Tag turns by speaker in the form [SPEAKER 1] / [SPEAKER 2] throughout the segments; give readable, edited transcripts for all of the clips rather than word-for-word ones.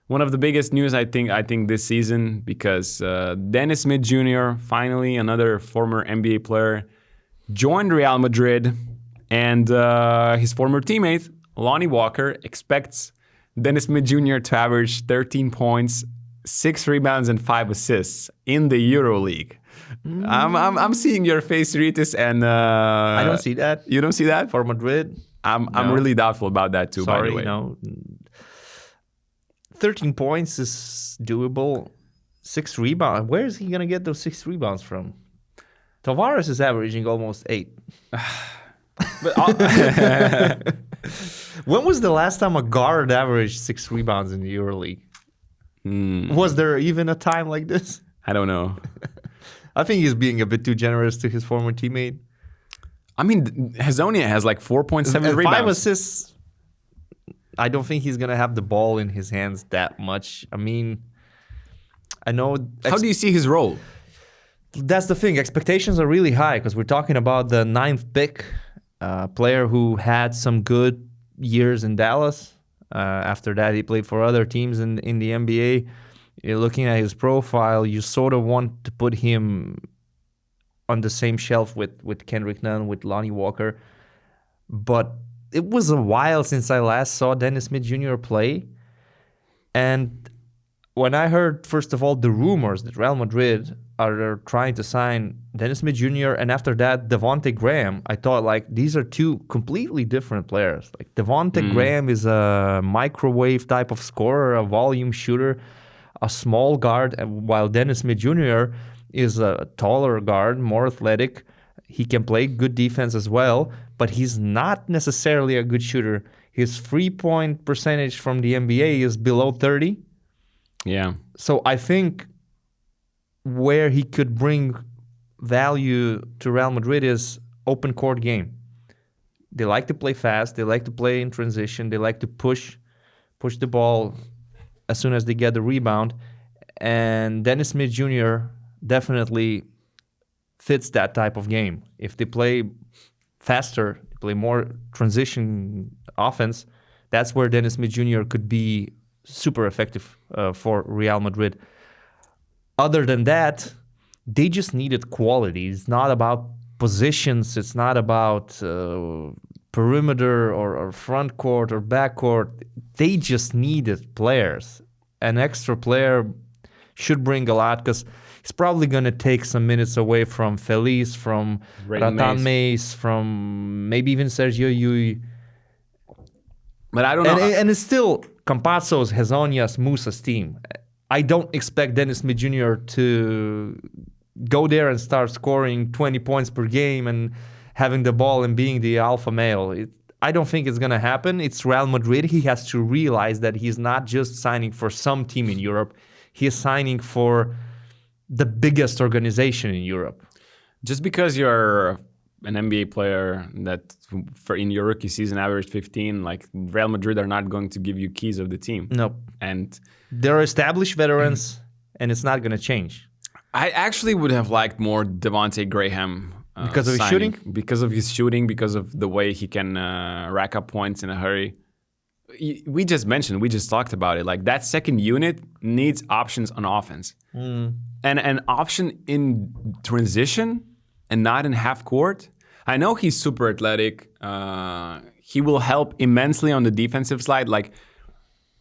[SPEAKER 1] one of the biggest news I think this season, because Dennis Smith Jr., finally another former NBA player, joined Real Madrid, and his former teammate Lonnie Walker expects Dennis Smith Jr. to average 13 points, 6 rebounds, and 5 assists in the EuroLeague. I'm seeing your face, Rytis, and
[SPEAKER 2] I don't see that.
[SPEAKER 1] You don't see that
[SPEAKER 2] for Madrid?
[SPEAKER 1] I'm really doubtful about that too.
[SPEAKER 2] Sorry,
[SPEAKER 1] by the way.
[SPEAKER 2] No. 13 points is doable. 6 rebounds. Where is he gonna get those 6 rebounds from? Tavares is averaging almost 8. When was the last time a guard averaged 6 rebounds in the EuroLeague? Was there even a time like this?
[SPEAKER 1] I don't know.
[SPEAKER 2] I think he's being a bit too generous to his former teammate.
[SPEAKER 1] I mean, Hezonja has like 4.7 rebounds.
[SPEAKER 2] 5 assists. I don't think he's going to have the ball in his hands that much. I mean, I know...
[SPEAKER 1] How do you see his role?
[SPEAKER 2] That's the thing. Expectations are really high because we're talking about the 9th pick, player who had some good years in Dallas. After that, he played for other teams in the NBA. You're looking at his profile, you sort of want to put him on the same shelf with Kendrick Nunn, with Lonnie Walker. But it was a while since I last saw Dennis Smith Jr. play. And when I heard, first of all, the rumors that Real Madrid are trying to sign Dennis Smith Jr. and after that, Devontae Graham, I thought, like, these are two completely different players. Like, Devontae Graham is a microwave type of scorer, a volume shooter, a small guard, while Dennis Smith Jr. is a taller guard, more athletic. He can play good defense as well, but he's not necessarily a good shooter. His 3-point percentage from the NBA is below 30.
[SPEAKER 1] Yeah.
[SPEAKER 2] So I think where he could bring value to Real Madrid is open court game. They like to play fast. They like to play in transition. They like to push the ball as soon as they get the rebound. And Dennis Smith Jr. definitely fits that type of game. If they play faster, they play more transition offense, that's where Dennis Smith Jr. could be super effective for Real Madrid. Other than that, they just needed quality. It's not about positions. It's not about perimeter or front court or back court. They just needed players. An extra player should bring a lot because he's probably going to take some minutes away from Feliz, from Ratan Mace, from maybe even Sergio Yui.
[SPEAKER 1] But I don't know.
[SPEAKER 2] And it's still Campazzo's, Hezonja's, Musa's team. I don't expect Dennis Smith Jr. to go there and start scoring 20 points per game and having the ball and being the alpha male. I don't think it's going to happen. It's Real Madrid. He has to realize that he's not just signing for some team in Europe. He is signing for the biggest organization in Europe.
[SPEAKER 1] Just because you're an NBA player that in your rookie season averaged 15, like Real Madrid are not going to give you keys of the team.
[SPEAKER 2] No.
[SPEAKER 1] And
[SPEAKER 2] they're established veterans, and it's not going to change.
[SPEAKER 1] I actually would have liked more Devontae Graham.
[SPEAKER 2] Because of his shooting?
[SPEAKER 1] Because of his shooting, because of the way he can rack up points in a hurry. We just talked about it. Like, that second unit needs options on offense. And an option in transition and not in half court. I know he's super athletic. He will help immensely on the defensive side. Like,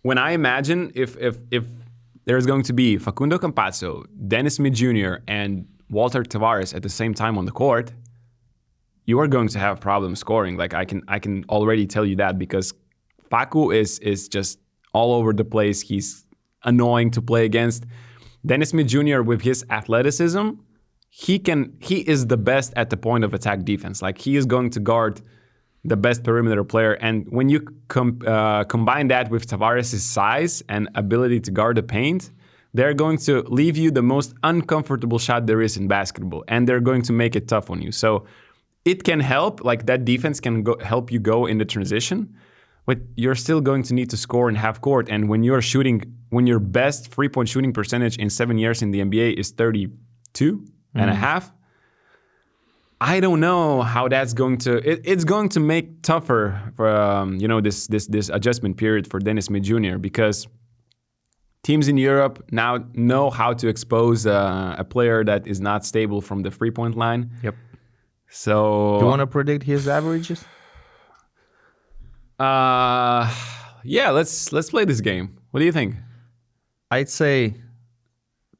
[SPEAKER 1] when I imagine if there's going to be Facundo Campazzo, Dennis Smith Jr., and Walter Tavares at the same time on the court, you are going to have problems scoring. Like, I can already tell you that, because Facu is just all over the place. He's annoying to play against. Dennis Smith Jr., with his athleticism, he is the best at the point of attack defense. Like, he is going to guard the best perimeter player. And when you combine that with Tavares' size and ability to guard the paint, they're going to leave you the most uncomfortable shot there is in basketball, and they're going to make it tough on you. So it can help, like, that defense can help you go in the transition, but you're still going to need to score in half court. And when your best 3-point shooting percentage in 7 years in the NBA is 32 and a half, I don't know how that's going to. It's going to make tougher for this adjustment period for Dennis Smith Jr. because teams in Europe now know how to expose a player that is not stable from the 3-point line.
[SPEAKER 2] Yep.
[SPEAKER 1] So
[SPEAKER 2] Do you want to predict his averages?
[SPEAKER 1] Yeah, let's play this game. What do you think?
[SPEAKER 2] I'd say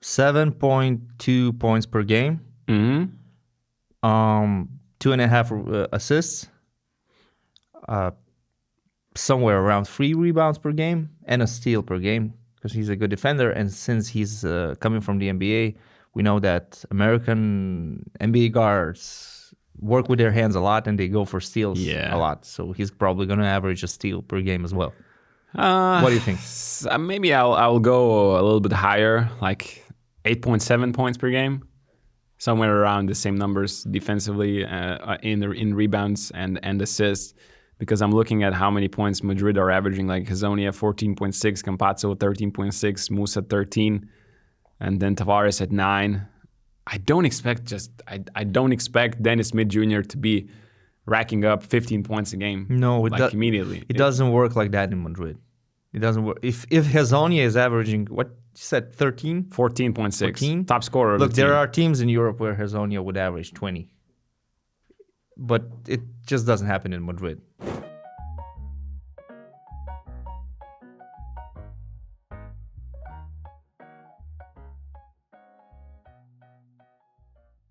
[SPEAKER 2] 7.2 points per game. 2.5 assists. Somewhere around 3 rebounds per game and a steal per game because he's a good defender. And since he's coming from the NBA, we know that American NBA guards work with their hands a lot and they go for steals a lot. So he's probably going to average a steal per game as well. What do you think?
[SPEAKER 1] Maybe I'll go a little bit higher, like 8.7 points per game. Somewhere around the same numbers defensively in rebounds and assists. Because I'm looking at how many points Madrid are averaging, like Hezonja 14.6, Campazzo 13.6, Musa 13, and then Tavares at 9. I don't expect Dennis Smith Jr. to be racking up 15 points a game.
[SPEAKER 2] No,
[SPEAKER 1] immediately.
[SPEAKER 2] It doesn't work like that in Madrid. It doesn't work. If Hezonja is averaging what you said 13?
[SPEAKER 1] 14.6. Top scorer.
[SPEAKER 2] Look, there are teams in Europe where Hezonja would average 20. But it just doesn't happen in Madrid.